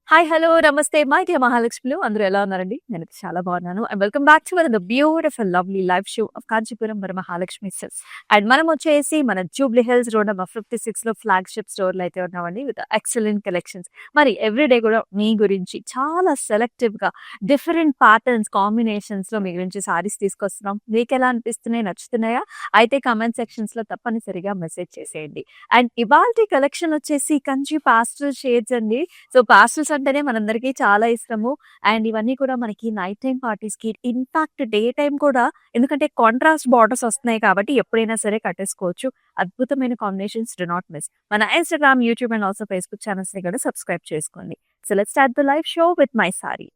Hi, hello, namaste. My dear మహాలక్ష్మిలు అందరూ ఎలా ఉన్నారండి? నేనైతే చాలా బాగున్నాను. And welcome back to another beautiful lovely live show of Kanchipuram Varamahalakshmi silks. And మనం వచ్చేసి మన జూబ్లీ హిల్స్ రోడ్ నెంబర్ 56లో ఫ్లాగ్‌షిప్ స్టోర్‌లో అయితే ఉన్నామండి విత్ ఎక్సలెంట్ కలెక్షన్స్. మరి ఎవ్రీడే కూడా మీ గురించి చాలా సెలెక్టివ్‌గా డిఫరెంట్ ప్యాటర్న్స్, కాంబినేషన్స్‌లో మీ గురించి సారీస్ తీసుకొస్తున్నాం. మీకెలా అనిపిస్తున్నాయి? నచ్చుతున్నాయా? అయితే కామెంట్ సెక్షన్స్‌లో తప్పనిసరిగా మెసేజ్ చేసేయండి. అండ్ ఇవాల్టి కలెక్షన్ వచ్చేసి కంచి పాస్టల్ షేడ్స్ అండి. సో, పాస్టల్స్ అంటేనే మనందరికీ చాలా ఇష్టము. అండ్ ఇవన్నీ కూడా మనకి నైట్ టైమ్ పార్టీస్‌కి ఇన్‌ఫాక్ట్ డే టైమ్ కూడా ఎందుకంటే కాంట్రాస్ట్ బార్డర్స్ వస్తున్నాయి కాబట్టి ఎప్పుడైనా సరే కట్టేసుకోవచ్చు. అద్భుతమైన కాంబినేషన్స్ డు నాట్ మిస్. మన Instagram, YouTube and also Facebook ఛానెల్స్‌ని కూడా సబ్స్క్రైబ్ చేసుకోండి. So, let's start the live show with my sari.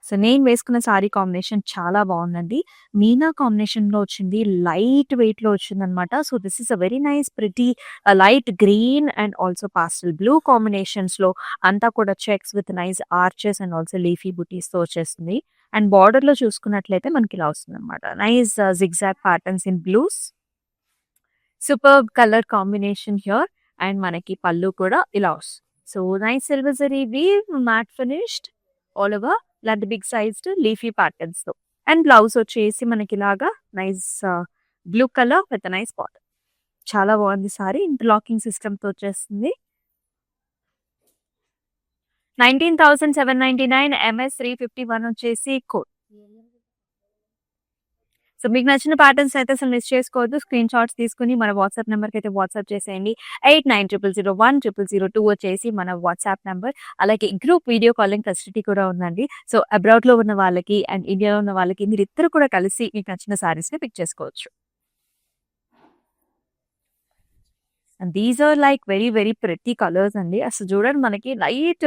So, నేను వేసుకున్న సారీ కాంబినేషన్ చాలా బావుందండి. మీనా కాంబినేషన్‌లో వచ్చింది. లైట్ వెయిట్‌లో వచ్చిందనమాట. So, this is a very nice pretty light green and also pastel blue కాంబినేషన్స్‌లో అంతా కూడా checks with nice arches and also leafy బుటీస్‌తో వచ్చేస్తుంది. అండ్ బార్డర్‌లో చూసుకున్నట్లయితే మనకి ఇలా వస్తుందనమాట. Nice zigzag patterns in blues. Superb colour combination here. And మనకి పళ్ళు కూడా ఇలా వస్తుంది. So, nice silver zari weave matte finished all over ఇలాంటి బిగ్ సైజ్డ్ లీఫీ ప్యాటర్న్స్‌తో. అండ్ బ్లౌజ్ వచ్చేసి మనకిలాగా nice blue colour with nice border. చాలా బాగుంది సారీ. ఇంటర్లాకింగ్ సిస్టమ్‌తో వచ్చేస్తుంది. 19,799 ఎంఎస్ 351 వచ్చేసి కోడ్. సో, మీకు నచ్చిన ప్యాటర్న్స్ అయితే అసలు మిస్ చేసుకోవద్దు. స్క్రీన్ షాట్స్ తీసుకొని మన వాట్సాప్ నంబర్‌కి అయితే వాట్సాప్ చేసేయండి. 8900010002 వచ్చేసి మన వాట్సాప్ నంబర్. అలాగే గ్రూప్ వీడియో కాలింగ్ ఫెసిలిటీ కూడా ఉందండి. సో, అబ్రాడ్‌లో ఉన్న వాళ్ళకి అండ్ ఇండియాలో ఉన్న వాళ్ళకి మీరిద్దరు కూడా కలిసి మీకు నచ్చిన సారీస్‌ని పిక్ చేసుకోవచ్చు. And these are like very very pretty colours అండి. అసలు చూడండి మనకి లైట్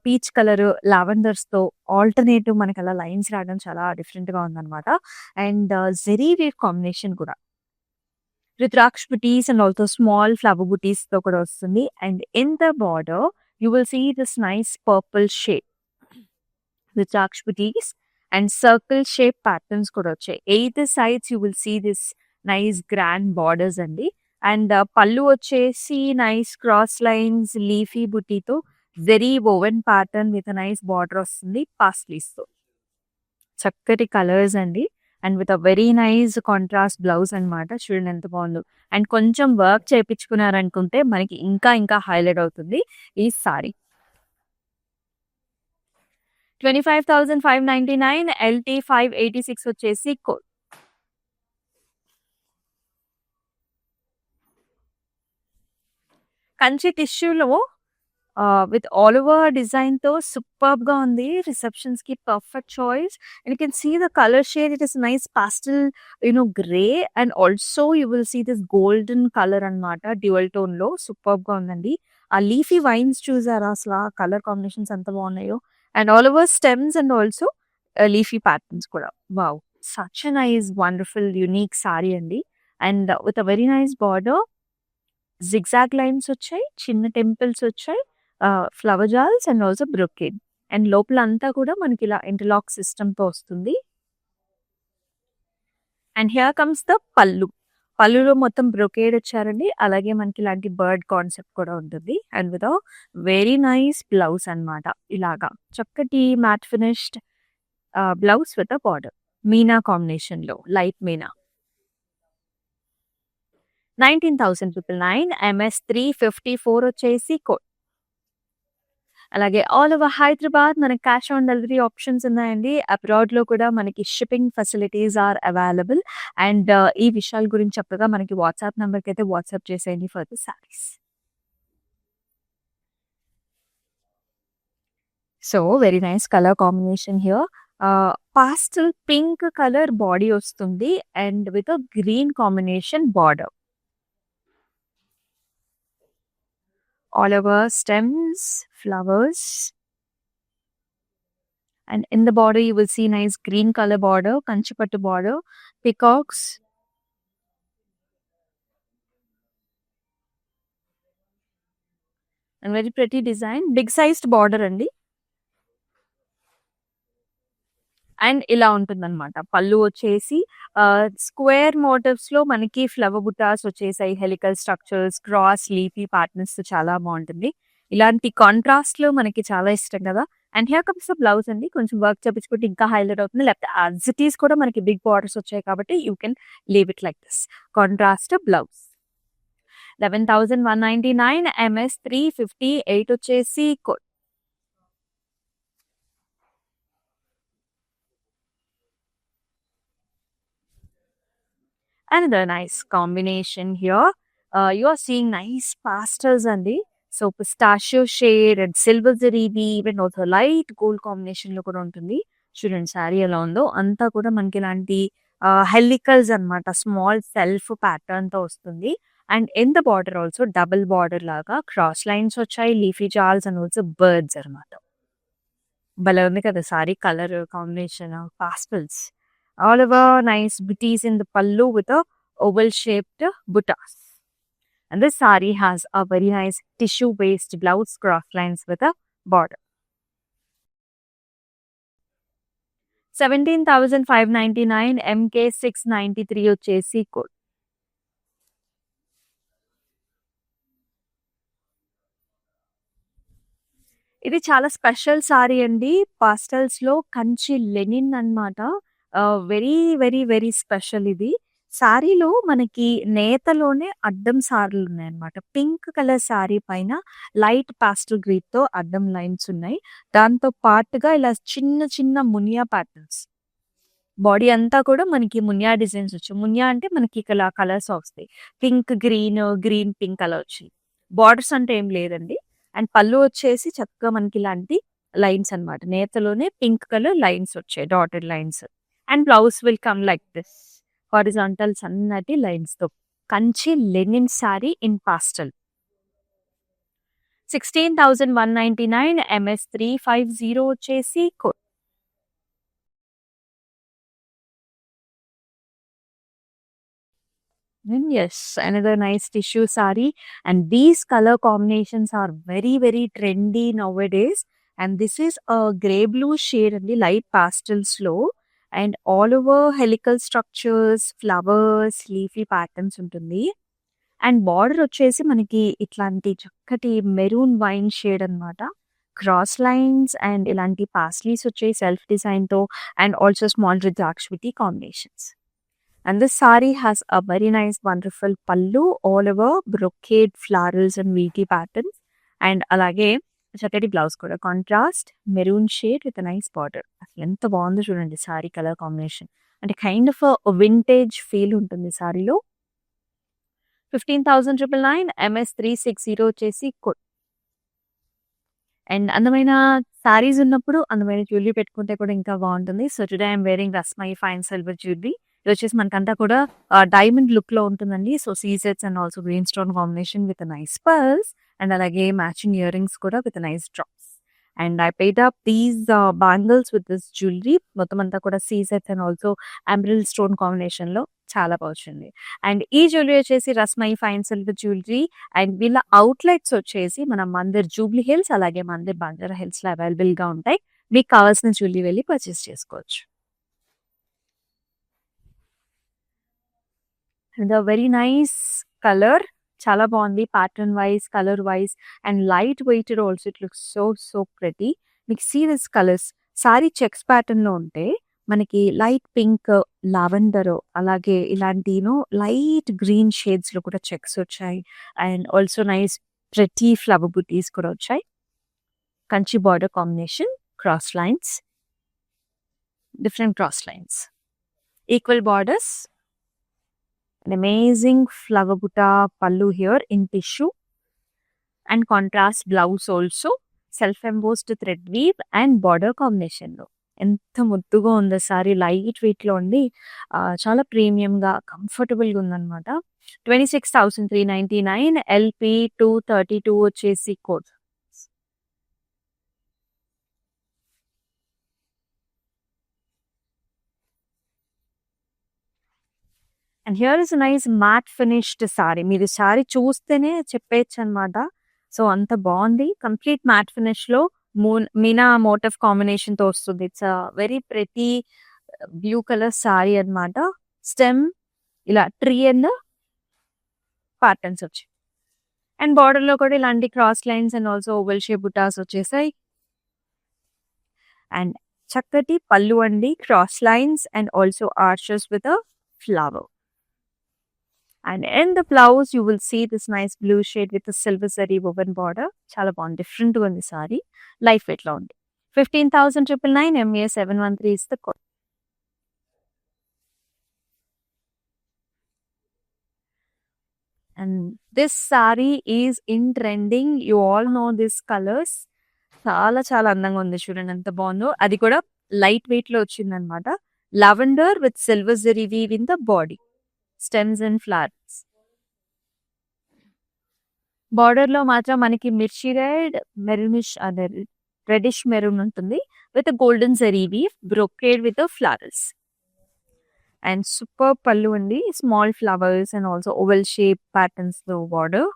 పీచ్ కలర్ లావెండర్స్‌తో ఆల్టర్‌నేటివ్ మనకి అలా లైన్స్ రావడం చాలా డిఫరెంట్‌గా ఉందన్నమాట. అండ్ జెరీ వీవ్ కాంబినేషన్ కూడా. Rudraksha butis and also small flower బుటీస్‌తో కూడా వస్తుంది. And in the border you will see this nice purple shade. Rudraksha butis and circle shape patterns కూడా వచ్చాయి. Eight sides you will see this nice grand borders అండి. And pallu వచ్చేసి nice cross lines leafy బుటీతో zari woven pattern with nice border వస్తుంది పాస్లీస్‌తో. చక్కటి colours అండి. And with a very nice contrast blouse అన్నమాట. చూడండి ఎంత బాగుందో. అండ్ కొంచెం వర్క్ చేపించుకున్నారనుకుంటే మనకి ఇంకా ఇంకా హైలైట్ అవుతుంది ఈ సారీ. 25,599 ఎల్‌టీ 586 వచ్చేసి కోడ్. కంచి టిష్యూలో విత్ ఆల్ ఓవర్ డిజైన్‌తో సూపర్బ్‌గా ఉంది. రిసెప్షన్స్‌కి perfect choice. And you can see the colour shade it is nice pastel grey and also you will see this golden colour అన్నమాట. డ్యూయల్ టోన్‌లో సూపర్బ్‌గా ఉందండి. ఆ లీఫీ వైన్స్ చూసారా అసల ఆ కలర్ కాంబినేషన్స్ ఎంత బాగున్నాయో. And all over stems and also leafy patterns కూడా. Wow! Such a nice wonderful unique sari అండి. And with a very nice border zigzag lines వచ్చాయి. చిన్న టెంపుల్స్ వచ్చాయి. Flower jaals and also brocade. And లోపల అంతా కూడా మనకి ఇలా ఇంటర్లాక్ సిస్టమ్‌తో వస్తుంది. అండ్ హియర్ కమ్స్ ద పల్లు. పల్లులో మొత్తం బ్రొకేడ్ ఇచ్చారండి. అలాగే మనకి ఇలాంటి బర్డ్ కాన్సెప్ట్ కూడా ఉంటుంది. And with a very nice blouse అన్నమాట. ఇలాగా చక్కటి matte finished blouse with a border. Meena కాంబినేషన్‌లో లైట్ మీనా. 19,999 ఎంఎస్ 354 వచ్చేసి కోడ్. అలాగే ఆల్ ఓవర్ హైదరాబాద్ మనకి క్యాష్ ఆన్ డెలివరీ ఆప్షన్స్ ఉన్నాయండి. అబ్రాడ్‌లో కూడా మనకి shipping facilities are available. And ఈ విషయాల గురించి చక్కగా మనకి వాట్సాప్ నంబర్‌కైతే వాట్సాప్ చేసేయండి for the saris. So, very nice colour combination here. Pastel pink colour body వస్తుంది. And with a green combination border. All over stems, flowers. And in the border you will see nice green color border, Kanchipattu border, peacocks. And very pretty design. Big sized border అండి. And ఇలా ఉంటుందన్నమాట. పళ్ళు వచ్చేసి square మోటివ్స్‌లో మనకి flower బుటాస్ వచ్చేసాయి. Helical structures, cross leafy patterns చాలా బావుంటుంది. ఇలాంటి కాంట్రాస్ట్‌లో మనకి చాలా ఇష్టం కదా! And here comes the blouse అండి. కొంచెం వర్క్ చేపించుకుంటే ఇంకా హైలైట్ అవుతుంది. లేకపోతే యాజ్ ఇట్ ఈస్ కూడా మనకి బిగ్ బార్డర్స్ వచ్చాయి కాబట్టి you can leave it like this. Contrast blouse. 11,199 MS 358 వచ్చేసి code. Another nice combination here. You are seeing nice pastels అండి. So pistachio shade and silver zari even also light gold combination లో కూడా ఉంటుంది. చూడండి శారీ ఎలా ఉందో అంతా కూడా మనకి ఇలాంటి హెలికల్స్ అన్నమాట. స్మాల్ సెల్ఫ్ ప్యాటర్న్ తో వస్తుంది. And in the border also double border లాగా క్రాస్ లైన్స్ వచ్చాయి. Leafy jaals and also birds అన్నమాట. భలే ఉంది కదా sari colour combination pastels. All over nice booties in the pallu with a oval shaped buttas. And this sari has a very nice tissue based blouse cross lines with a border. 17,599 MK 693 వచ్చేసి code. ఇది చాలా special sorry అండి. Pastels లో Kanchi Lenin అన్నమాట. Very very very special ఇది. సారీలో మనకి నేతలోనే అడ్డం సారీలు ఉన్నాయన్నమాట. పింక్ కలర్ సారీ పైన లైట్ పాస్టల్ గ్రీన్ తో అడ్డం లైన్స్ ఉన్నాయి. దాంతో పాటుగా ఇలా చిన్న చిన్న మునియా ప్యాటర్న్స్. బాడీ అంతా కూడా మనకి మునియా డిజైన్స్ వచ్చాయి. మునియా అంటే మనకి ఇక్కడ కలర్స్ వస్తాయి. పింక్ గ్రీన్, గ్రీన్ పింక్ అలా వచ్చాయి. బార్డర్స్ అంటే ఏం లేదండి. అండ్ పళ్ళు వచ్చేసి చక్కగా మనకి ఇలాంటి లైన్స్ అన్నమాట. నేతలోనే పింక్ కలర్ లైన్స్ వచ్చాయి. Dotted lines. And blouse will come like this. Horizontal సన్నటి లైన్స్ తో. Kanchi linen sari in pastel. 16,199 MS 350 వచ్చేసి code. Yes, another nice tissue saree. And these color combinations are very, very trendy nowadays. And this is a grey blue shade and the light pastels low. And all over helical structures, flowers, leafy patterns ఉంటుంది. And border వచ్చేసి మనకి ఇట్లాంటి చక్కటి maroon wine shade అన్నమాట. Cross lines and ఇలాంటి paisleys వచ్చాయి self design తో. And also small రిద్రాక్షితి combinations. And this sari has a very nice, wonderful pallu all over brocade florals and weavy patterns. And alage చక్కటి blouse కూడా contrast maroon shade with nice border. అసలు ఎంత బాగుందో చూడండి sorry colour combination. అంటే kind of vintage feel ఉంటుంది సారీలో. 15,999 MS 360 వచ్చేసి కోడ్. అండ్ అందమైన సారీస్ ఉన్నప్పుడు అందమైన జ్యువెలరీ పెట్టుకుంటే కూడా ఇంకా బాగుంటుంది. So today I'm wearing రస్మై fine silver jewellery. ఇది వచ్చేసి మనకంతా కూడా డైమండ్ లుక్ లో ఉంటుందండి. So సీజెట్స్ and also green stone combination with nice pearls and అలాగే మ్యాచింగ్ ఇయర్ రింగ్స్ కూడా with nice drops. And I paid up these bangles with this jewellery. మొత్తం అంతా కూడా సీజెట్స్ అండ్ ఆల్సో ఎంబ్రిల్ స్టోన్ కాంబినేషన్ లో చాలా బాగుంది. అండ్ ఈ జ్యువెలరీ వచ్చేసి రస్మై ఫైన్ సిల్వర్ జ్యువెలరీ. అండ్ వీళ్ళ అవుట్లెట్స్ వచ్చేసి మన మందిర్ జూబ్లీ హిల్స్ అలాగే మందిర్ బంజారా హిల్స్ లో అవైలబుల్ గా ఉంటాయి. మీకు కావాల్సిన జ్యువెలరీ వెళ్ళి పర్చేస్ చేసుకోవచ్చు. The very nice colour. చాలా బాగుంది pattern wise, colour wise and light weighted also. It looks so so pretty. మీకు see this colours. Sari checks pattern లో ఉంటే మనకి లైట్ పింక్, లావెండర్ అలాగే ఇలాంటి లైట్ గ్రీన్ షేడ్స్ లో కూడా చెక్స్ వచ్చాయి. And also nice pretty flower బుటీస్ కూడా వచ్చాయి. Kanchi border combination, cross lines, different cross lines, equal borders. An amazing flower butta pallu here in tissue and contrast blouse also. Self embossed thread weave and border combination లో ఎంత ముద్దుగా ఉంది sorry. Light weight లో ఉండి చాలా premium గా comfortable గా ఉందన్నమాట. 26,399 LP 232 వచ్చేసి code. And here is nice matte finished sari. మీరు సారీ చూస్తేనే చెప్పేయచ్చు అనమాట. సో అంత బాగుంది. కంప్లీట్ మ్యాట్ ఫినిష్ లో మీనా మోటివ్ కాంబినేషన్ తో వస్తుంది. It's very pretty blue colour sari అన్నమాట. స్టెమ్ ఇలా ట్రీ అండ్ ప్యాటర్న్స్ వచ్చాయి. అండ్ బార్డర్‌లో కూడా ఇలాంటి cross lines and also oval shape butas వచ్చేసాయి. అండ్ చక్కటి పళ్ళు అండి. Cross lines and also arches with a flower. And in the blouse you will see this nice blue shade with silver zari woven border. చాలా బాగుంది. డిఫరెంట్‌గా ఉంది సారీ. లైట్ వెయిట్‌లో ఉంది. 15,999 MA 713 is the code. And this saree is in trending. You all know these colors. చాలా చాలా అందంగా ఉంది చూడండి ఎంత బాగుందో. అది కూడా లైట్ వెయిట్ లో వచ్చిందనమాట. Lavender with silver zari weave in the body, stems and flowers. Border లో మాత్రం మనకి మిర్చి రెడ్, మెరూనిష్ అదే రెడిష్ మెరూన్ ఉంటుంది with golden zari weave, brocade with flowers. And super pallu అండి. Small flowers and also oval shape patterns తో border.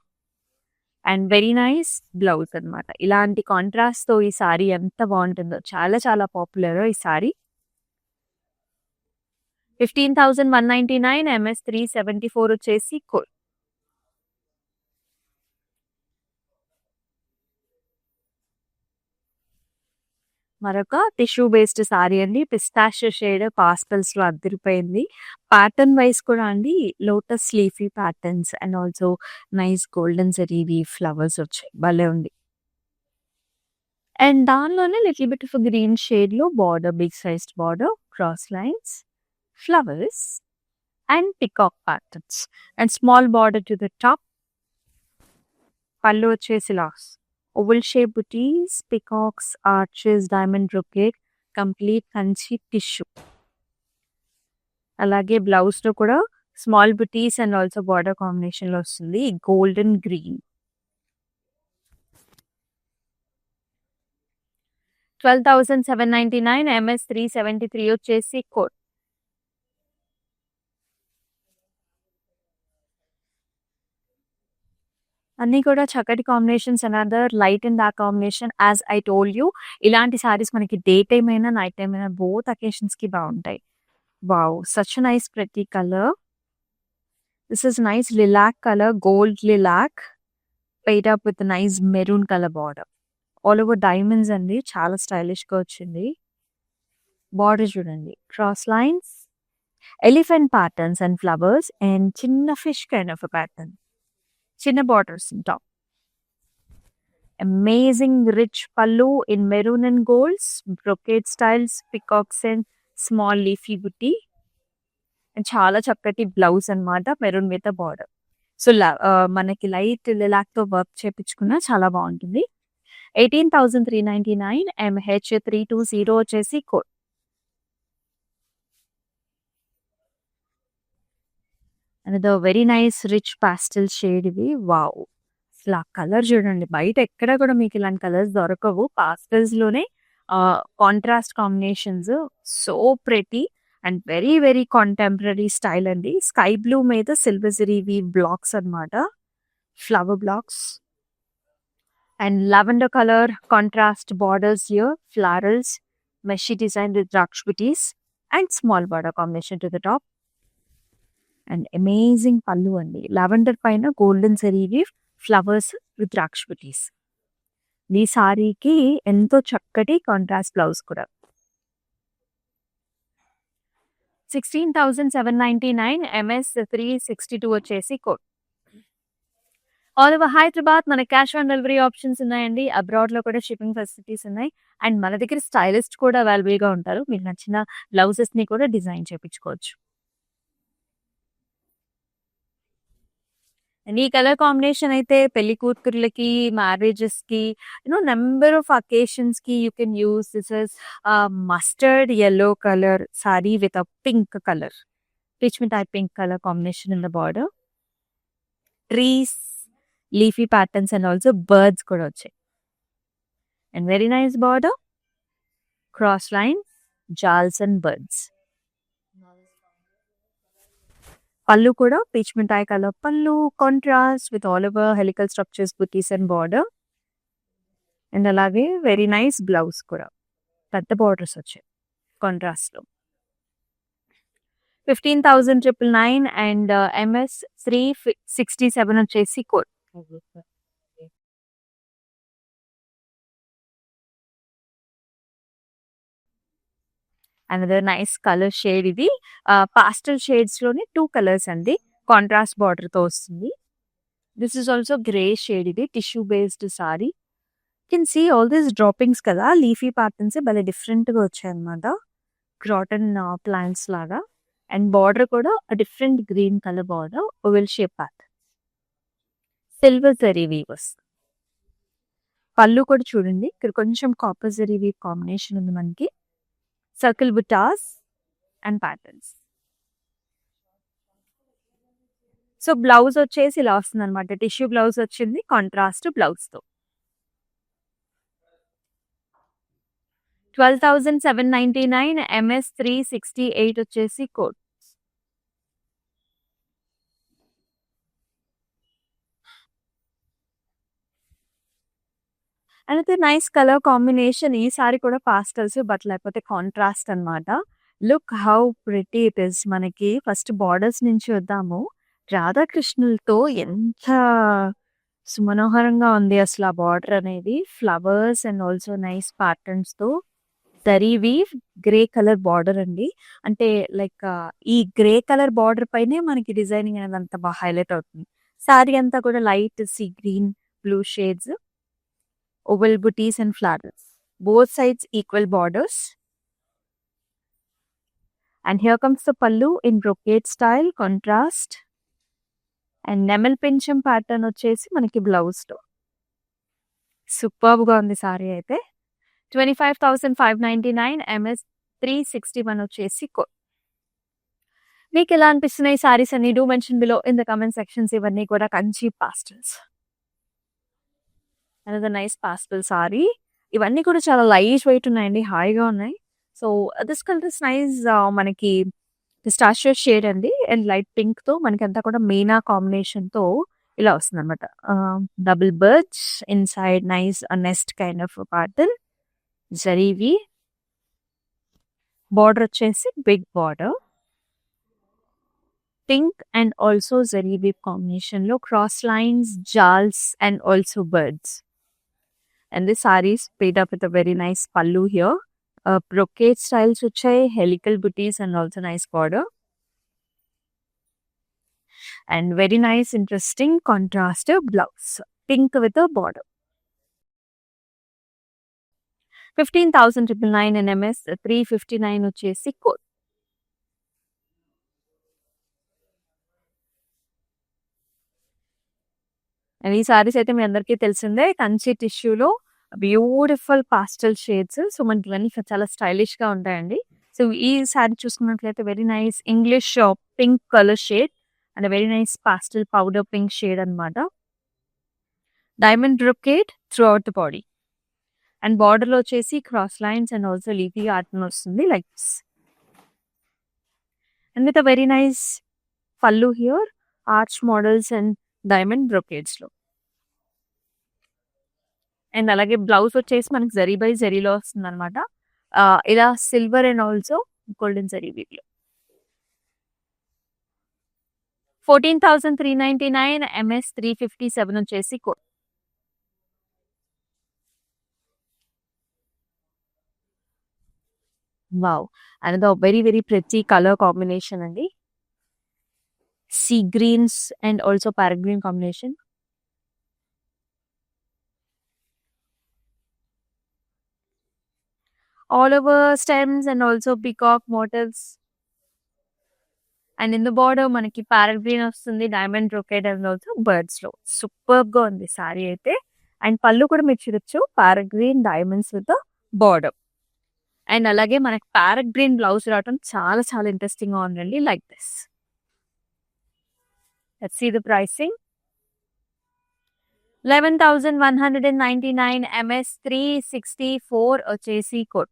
And very nice blouse అనమాట. ఇలాంటి contrast తో ఈ సారీ ఎంత బాగుంటుందో. చాలా చాలా పాపులర్ ఈ సారీ. 15,199 MS 374 వచ్చేసి కోడ్. మరొక టిష్యూ బేస్డ్ సారీ అండి. పిస్తాషియో షేడ్ పాస్టల్స్ లో అదిరిపోయింది. ప్యాటర్న్ వైస్ కూడా అండి lotus leafy patterns and also nice golden జరీవి ఫ్లవర్స్ వచ్చాయి. భలే ఉంది. అండ్ దానిలోనే little bit of green shade లో border, big sized border, cross lines, flowers and peacock patterns and small border to the top. Pallu వచ్చేసి lots oval shape butis, peacocks, arches, diamond brocade, complete Kanchi tissue. అలాగే blouse లో కూడా small buttis and also border combination లో వస్తుంది. Golden green. 12,799 MS 373 వచ్చేసి code. అన్నీ కూడా చక్కటి combinations. Another light and dark combination. As I told you, ఇలాంటి సారీస్ మనకి డే టైమ్ అయినా నైట్ టైమ్ అయినా బోత్ అకేషన్స్ కి బాగుంటాయి. Wow, such nice pretty colour. This is nice lilac colour, gold lilac paid up with nice maroon colour border. All over diamonds అండి. చాలా stylish గా వచ్చింది. బార్డర్ చూడండి, cross lines, elephant patterns and flowers and చిన్న fish kind of pattern. చిన్న borders top. Amazing rich pallu in maroon and golds, brocade styles, peacocks and small leafy booty. And చాలా చక్కటి blouse అనమాట, maroon with border. So మనకి light lilac తో work చేపించుకున్నా చాలా బాగుంటుంది. 18,399 MH 320 వచ్చేసి code. And very nice rich pastel shade ఇవి. వావ్, అసలు ఆ కలర్ చూడండి, బయట ఎక్కడ కూడా మీకు ఇలాంటి కలర్స్ దొరకవు. పాస్టల్స్ లోనే contrast combinations. So pretty and very very contemporary style అండి. స్కై బ్లూ మీద సిల్వర్ జరీ బ్లాక్స్ అన్నమాట, flower blocks. And lavender colour contrast borders here, florals, meshy design with draksha and small border combination to the top. And amazing pallu అండి. Lavender పైన golden zari flowers with ద్రాక్ష. ఈ సారీకి ఎంతో చక్కటి కాంట్రాస్ట్ బ్లౌజ్ కూడా. 16,799 MS 362 వచ్చేసి కోడ్. ఆల్ ఓవర్ హైదరాబాద్ మన క్యాష్ ఆన్ డెలివరీ ఆప్షన్స్ ఉన్నాయండి. అబ్రాడ్ లో కూడా షిప్పింగ్ ఫెసిలిటీస్ ఉన్నాయి. అండ్ మన దగ్గర స్టైలిస్ట్ కూడా అవైలబుల్ గా ఉంటారు. మీకు నచ్చిన బ్లౌజెస్ ని కూడా డిజైన్ చేయించుకోవచ్చు. అండ్ ఈ కలర్ కాంబినేషన్ అయితే పెళ్లి కూతుర్లకి, మ్యారేజెస్ కి, నెంబర్ ఆఫ్ అకేషన్స్ కి you can use. This is mustard yellow colour sari with a pink colour, peach mithai pink colour combination in the border. Trees, leafy patterns and also birds కూడా వచ్చాయి. And very nice border, cross lines, jaals and birds. Pallu కూడా peach mithai colour pallu, contrast with all over helical structures, butis and border. And అలాగే very nice blouse కూడా పెద్ద borders వచ్చాయి contrast లో. 15,999 and MS 367 వచ్చేసి code. Another nice colour shade ఇది. Pastel షేడ్స్‌లోనే 2 colours అండి. కాంట్రాస్ట్ బార్డర్‌తో వస్తుంది. This is also grey shade ఇది. Tissue based sari. Can see all these drapings కదా! లీఫీ ప్యాటర్న్స్ భలే డిఫరెంట్‌గా వచ్చాయన్నమాట. క్రాటన్ ప్లాంట్స్ లాగా. అండ్ బార్డర్ కూడా different green colour border. Oval shape pattern. Silver zari weavers. Pallu కూడా చూడండి. ఇక్కడ కొంచెం కాపర్ జరీ వీవ్ కాంబినేషన్ ఉంది మనకి. Circle butas and patterns. So, blouse వచ్చేసి ఇలా వస్తుందన్నమాట. టిష్యూ బ్లౌజ్ వచ్చింది. కాంట్రాస్ట్ బ్లౌజ్‌తో. 12,799 ఎంఎస్ 368 వచ్చేసి code. Another nice colour combination. ఈ సారీ కూడా పాస్టల్స్ బట్ లేకపోతే కాంట్రాస్ట్ అన్నమాట. Look how pretty it is. మనకి ఫస్ట్ బార్డర్స్ నుంచి వద్దాము. రాధాకృష్ణులతో ఎంత సుమనోహరంగా ఉంది అసలు ఆ బార్డర్ అనేది. ఫ్లవర్స్ అండ్ ఆల్సో నైస్ ప్యాటర్న్స్‌తో zari weave grey colour border అండి. అంటే లైక్ ఈ గ్రే కలర్ బార్డర్ పైనే మనకి డిజైనింగ్ అనేది అంత బాగా హైలైట్ అవుతుంది. సారీ అంతా కూడా light sea green, blue shades. Oval butis and flowers. Both sides equal borders. And here comes the pallu in brocade style, contrast. And నెమల్ పింఛం ప్యాటర్న్ వచ్చేసి మనకి బ్లౌజ్‌తో. సూపర్బ్‌గా ఉంది సారీ అయితే. 25,599 ఎంఎస్ 361 వచ్చేసి కోడ్. మీకు ఎలా అనిపిస్తున్నాయి సారీస్ అన్ని? Do mention below in the comment sections. ఇవన్నీ కూడా Kanchi pastels. Another nice pastel sari. ఇవన్నీ కూడా చాలా లైట్ వెయిట్ ఉన్నాయండి. హాయిగా ఉన్నాయి. So, this colour is nice. మనకి పిస్టాషియో షేడ్ అండి. అండ్ లైట్ పింక్‌తో మనకంతా కూడా మీనా కాంబినేషన్‌తో ఇలా వస్తుందన్నమాట. Double birds inside nice nest kind of pattern. జరీవి. బార్డర్ వచ్చేసి big border. Pink and also zari weave కాంబినేషన్‌లో cross lines, jaals and also birds. And the sarees paid up with a very nice pallu here. Brocade styles వచ్చాయి. Helical booties and also nice border. And very nice interesting contrast blouse. Pink with a border. 15,999 in MS 359 వచ్చేసి code. And ఈ సారీస్ అయితే మీ అందరికీ తెలిసిందే. కంచి టిష్యూలో beautiful పాస్టల్ shades. So, మనకి ఇవన్నీ చాలా స్టైలిష్‌గా ఉంటాయండి. సో, ఈ సారీ చూసుకున్నట్లయితే very nice English pink colour shade and very nice pastel powder pink shade అన్నమాట. Diamond brocade throughout the body. And బార్డర్‌లో వచ్చేసి cross lines and also leafy pattern వస్తుంది like this. And with a very nice pallu here. Arch models and diamond బ్రొకేడ్స్‌లో. And అలాగే blouse వచ్చేసి మనకి zari by జరీలో వస్తుందన్నమాట. ఇలా silver and also golden zari వీవ్‌లో. 14,399 ఎంఎస్ 357 వచ్చేసి code. Wow! Another very very pretty colour combination అండి. Sea greens and also parrot green combination. All over stems and also peacock motifs. And in the border మనకి parrot green వస్తుంది. Diamond brocade and also బర్డ్స్‌లో. సూపర్బ్‌గా ఉంది sari అయితే. And pallu కూడా మీరు చూడొచ్చు. Parrot green diamonds with border. And అలాగే మనకి ప్యారెట్ గ్రీన్ బ్లౌజ్ రావడం చాలా చాలా ఇంట్రెస్టింగ్‌గా ఉందండి like this. Let's see the pricing. 11,199 MS 364 వచ్చేసి కోడ్.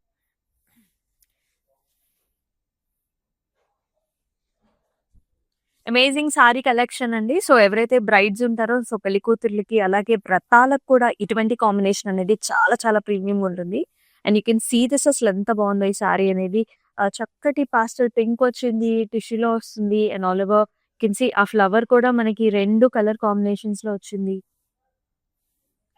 అమేజింగ్ సారీ కలెక్షన్ అండి. సో, ఎవరైతే బ్రైడ్స్ ఉంటారో సో, పెళ్లి కూతుర్లకి అలాగే వ్రతాలకు కూడా ఇటువంటి కాంబినేషన్ అనేది చాలా చాలా ప్రీమియంగా ఉంటుంది. And you can see this అసలు ఎంత బాగుందో ఈ సారీ అనేది. చక్కటి పాస్టల్ పింక్ వచ్చింది. టిష్యూలో వస్తుంది. And all over can see ఆ ఫ్లవర్ కూడా మనకి 2 కలర్ కాంబినేషన్స్‌లో వచ్చింది.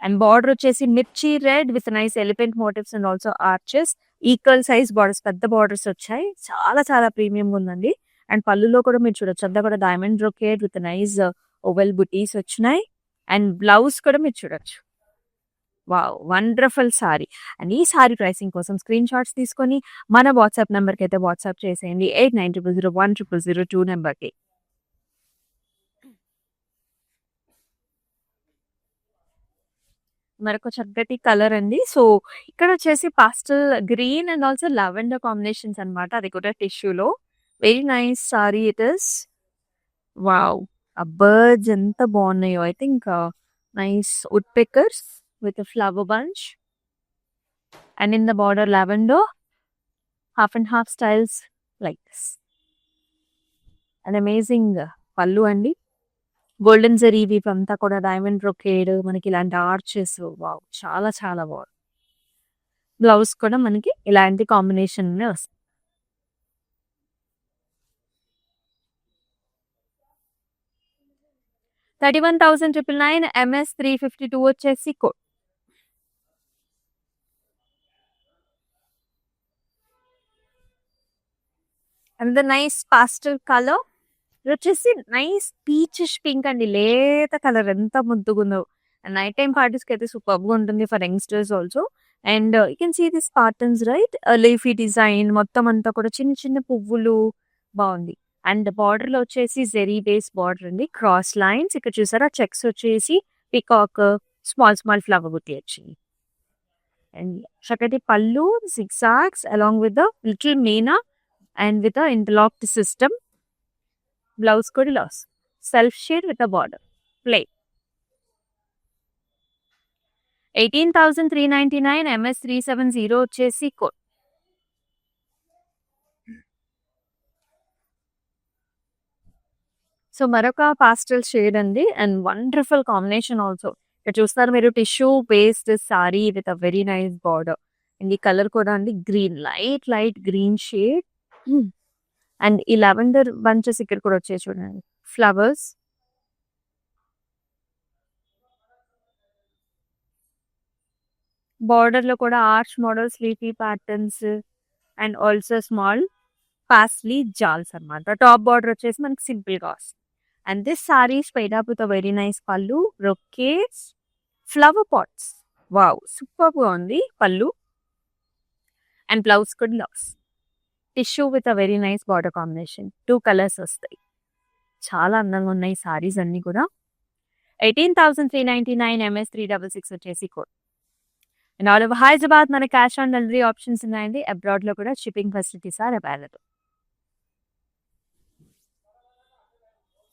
అండ్ బార్డర్ వచ్చేసి mirchi red with nice elephant motifs and also arches. Equal size borders, పెద్ద బార్డర్స్ వచ్చాయి. చాలా చాలా ప్రీమియంగా ఉందండి. అండ్ పళ్ళులో కూడా మీరు చూడొచ్చు, అంతా కూడా diamond brocade with nice oval butis వచ్చినాయి. అండ్ బ్లౌజ్ కూడా మీరు చూడొచ్చు. వావ్! వండర్‌ఫుల్ సారీ. అండ్ ఈ సారీ ప్రైసింగ్ కోసం స్క్రీన్ షాట్స్ తీసుకొని మన వాట్సాప్ నంబర్‌కి అయితే వాట్సాప్ చేసేయండి. 8900010002 నంబర్‌కి. మరొక చక్కటి కలర్ అండి. సో, ఇక్కడొచ్చేసి pastel green and also lavender combinations అన్నమాట. అది కూడా టిష్యూలో. Very nice sari it is. Wow! ఆ బర్డ్స్ ఎంత బాగున్నాయో. I think nice woodpeckers with a flower bunch. And in the border lavender, half and half styles like this. And amazing pallu అండి. Golden zari weave అంతా కూడా diamond brocade, మనకి ఇలాంటి arches, wow! చాలా చాలా బాగుంది. బ్లౌజ్ కూడా మనకి ఇలాంటి కాంబినేషన్‌లోనే వస్తుంది. $31,999 MS 352 వచ్చేసి code. And the nice pastel colour. ఇదొచ్చేసి నైస్ పీచిష్ పింక్ అండి. లేత కలర్ ఎంత ముద్దుగుందో. నైట్ టైమ్ పార్టీస్‌కి అయితే సూపర్బ్‌గా ఉంటుంది for youngsters also. And you can see this patterns right. Leafy design మొత్తం అంతా కూడా చిన్న చిన్న పువ్వులు బావుంది. అండ్ బార్డర్‌లో వచ్చేసి జెరీ బేస్ బార్డర్ అండి. క్రాస్ లైన్స్ ఇక్కడ చూసారా, చెక్స్ వచ్చేసి పీకాక్, స్మాల్ స్మాల్ ఫ్లవర్ బుట్టి వచ్చింది. అండ్ చక్కటి పళ్ళు, zigzags along with the little meena and with a interlocked system. Blouse కూడా ఇలా వస్తుంది. Self shade with a border. Plain. 18,399 MS 370 వచ్చేసి కోడ్. సో, మరొక పాస్టల్ షేడ్ అండి. And wonderful combination also. ఇక్కడ చూస్తారు మీరు, tissue based sari with a very nice border. And ఈ కలర్ కూడా అండి green, light green shade. And ఈ లావెండర్ బంచెస్ ఇక్కడ కూడా వచ్చాయి చూడండి. ఫ్లవర్స్. బార్డర్‌లో కూడా arch models, leafy patterns and also small paisley jaals అన్నమాట. టాప్ బార్డర్ వచ్చేసి మనకి సింపుల్‌గా వస్తుంది. And this sorry is paired up with a very nice పల్లు, brocades, ఫ్లవర్ పాట్స్. వావ్! సూపర్బ్‌గా ఉంది పల్లు. అండ్ బ్లౌజ్ కూడా ఇలా వస్తుంది. Tissue with a very nice border combination. 2 colours వస్తాయి. చాలా అందంగా ఉన్నాయి సారీస్ అన్నీ కూడా. 18,399 MS 366 వచ్చేసి code. And all over Hyderabad మన క్యాష్ ఆన్ డెలివరీ ఆప్షన్స్ ఉన్నాయండి. అబ్రాడ్‌లో కూడా shipping facilities are available.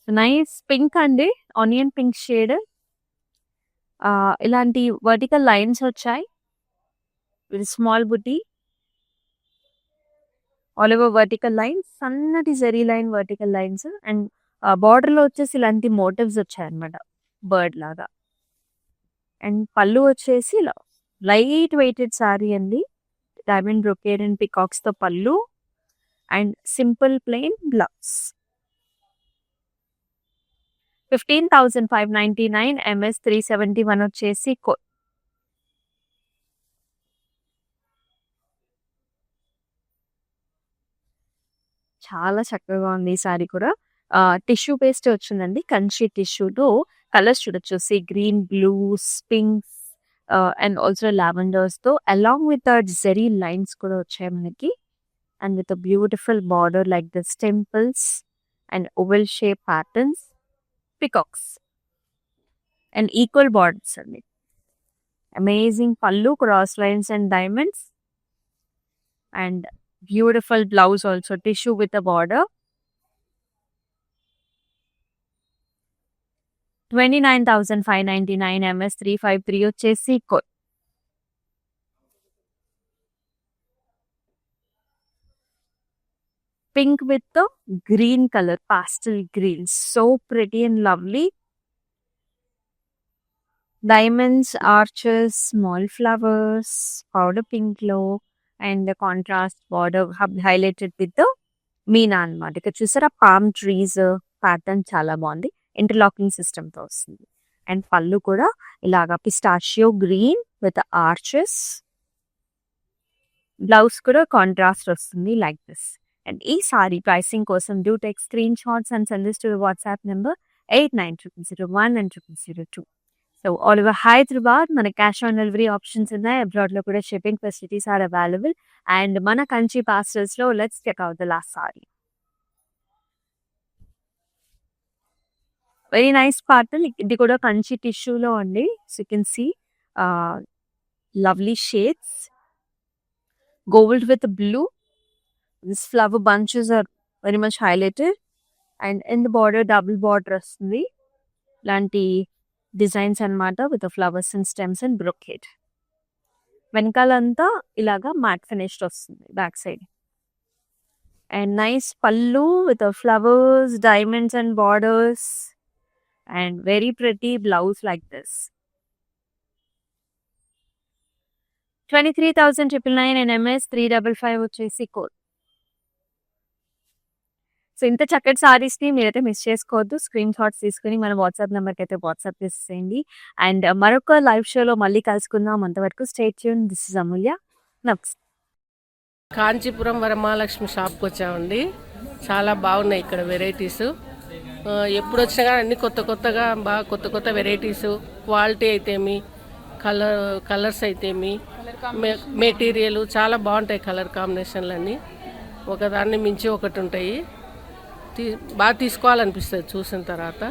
Nice pink అండి. Onion pink shade. ఇలాంటి వర్టికల్ లైన్స్ వచ్చాయి. విత్ స్మాల్ బుటీ. ఆల్ ఓవర్ వర్టికల్ లైన్స్, సన్నటి zari line vertical lines. And బార్డర్‌లో వచ్చేసి ఇలాంటి మోటివ్స్ వచ్చాయన్నమాట, బర్డ్ లాగా. అండ్ పళ్ళు వచ్చేసి ఇలా లైట్ వెయిటెడ్ సారీ అండి. డైమండ్ బ్రొకేడ్ అండ్ పికాక్స్‌తో పళ్ళు and simple plain blouse. 15,599 MS 371 వచ్చేసి కోడ్. చాలా చక్కగా ఉంది ఈ సారీ కూడా. టిష్యూ పేస్ట్ వచ్చిందండి. కంచి టిష్యూలో కలర్స్ చూడొచ్చు. Sea green, blues, pinks and also లావెండర్స్‌తో along with that zari lines కూడా వచ్చాయి మనకి. And with a beautiful border like this temples and oval shape patterns, peacocks and equal borders అండి. Amazing pallu, cross lines and diamonds and beautiful blouse also, tissue with a border. 29,599 MS 353 వచ్చేసి code. Pink with green colour, pastel green, so pretty and lovely. Diamonds, arches, small flowers, powder పింక్‌లో and contrast border highlighted with మీనా అన్నమాట. ఇక్కడ చూసారా, palm trees pattern చాలా బాగుంది. Interlocking సిస్టమ్‌తో వస్తుంది. And pallu కూడా ఇలాగా pistachio green with arches. Blouse కూడా కాంట్రాస్ట్ వస్తుంది లైక్ దిస్. అండ్ ఈ సారీ ప్రైసింగ్ కోసం do take screenshots and send this to the WhatsApp number 890001 and 0002. So all over Hyderabad మన క్యాష్ ఆన్ డెలివరీ ఆప్షన్స్ ఉన్నాయి. అబ్రాడ్లో కూడా shipping facilities are available. And మన కంచి పాస్టర్స్లో let's check out the last sari. Very nice pastel. ఇది కూడా కంచి టిష్యూలో అండి. So you can see lovely shades, gold with blue. These flower bunches are very much highlighted, and in the border double border వస్తుంది. ఇలాంటి designs అన్నమాట with the flowers and stems and brocade. వెనకాలంతా ఇలాగా mat finished వస్తుంది back side. And nice పల్లు with the flowers, diamonds and borders, and very pretty blouse like this. 23,999 and MS 355 వచ్చేసి code. So ఇంత చక్కటి సారీస్ని మీరైతే మిస్ చేసుకోవద్దు. Screen shots తీసుకుని మన వాట్సాప్ నెంబర్కి అయితే వాట్సాప్ చేసేయండి. అండ్ మరొక లైవ్ షోలో మళ్ళీ కలుసుకుందాం. అంతవరకు స్టే ట్యూన్. దిస్ ఇస్ అమూల్య. నమస్తే. కాంచీపురం వరమహాలక్ష్మి షాప్కి వచ్చామండి. చాలా బాగున్నాయి ఇక్కడ వెరైటీస్. ఎప్పుడు వచ్చినా కానీ అన్ని కొత్తగా బాగా కొత్త వెరైటీస్, క్వాలిటీ అయితేమి, కలర్స్ అయితేమి, మెటీరియల్ చాలా బాగుంటాయి. కలర్ కాంబినేషన్లు అన్నీ ఒకదాన్ని మించి ఒకటి ఉంటాయి. బాగా తీసుకోవాలనిపిస్తుంది చూసిన తర్వాత.